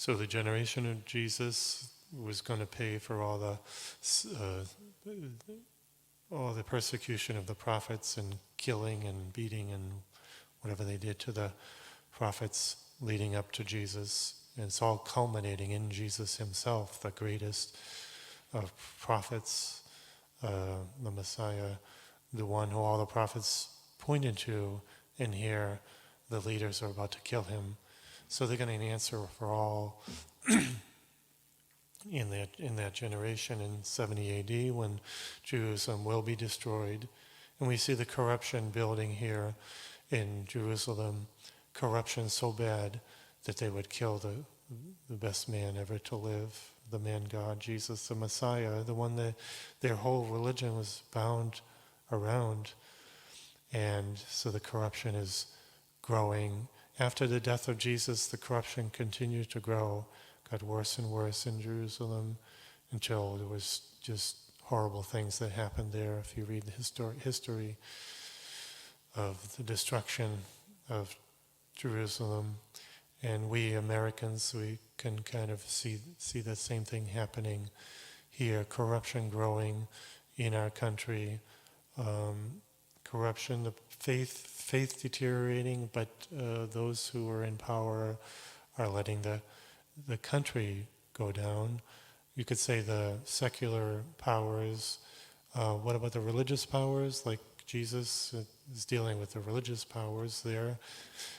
So the generation of Jesus was going to pay for all the persecution of the prophets and killing and beating and whatever they did to the prophets leading up to Jesus. And it's all culminating in Jesus himself, the greatest of prophets, the Messiah, the one who all the prophets pointed to, and here the leaders are about to kill him. So they're going to answer for all in that generation in 70 AD when Jerusalem will be destroyed. And we see the corruption building here in Jerusalem, corruption so bad that they would kill the best man ever to live, the man God, Jesus, the Messiah, the one that their whole religion was bound around. And so the corruption is growing. After the death of Jesus, the corruption continued to grow, got worse and worse in Jerusalem until there was just horrible things that happened there. If you read the history of the destruction of Jerusalem, and we Americans, we can kind of see the same thing happening here, corruption growing in our country, corruption, the faith deteriorating, but those who are in power are letting the country go down. You could say the secular powers. What about the religious powers? Like Jesus is dealing with the religious powers there,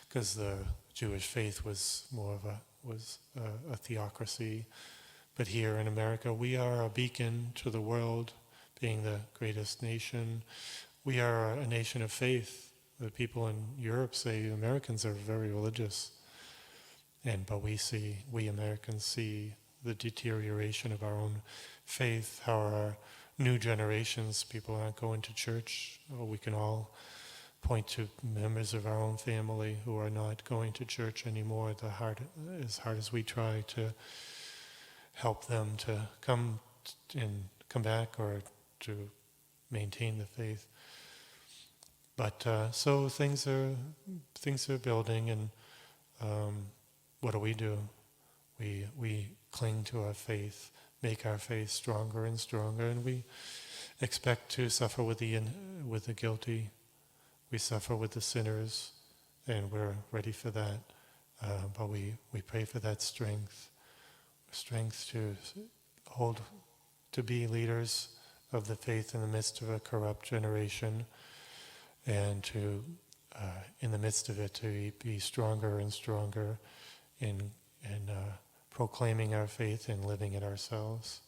because the Jewish faith was more of a theocracy. But here in America, we are a beacon to the world, being the greatest nation. We are a nation of faith. The people in Europe say Americans are very religious. But we Americans see the deterioration of our own faith, how our new generations, people aren't going to church. We can all point to members of our own family who are not going to church anymore, as hard as we try to help them to come back or to maintain the faith. But so things are building, and what do? We cling to our faith, make our faith stronger and stronger, and we expect to suffer with the guilty. We suffer with the sinners, and we're ready for that. But we pray for that strength to be leaders of the faith in the midst of a corrupt generation, and to, in the midst of it, to be stronger and stronger in proclaiming our faith and living it ourselves.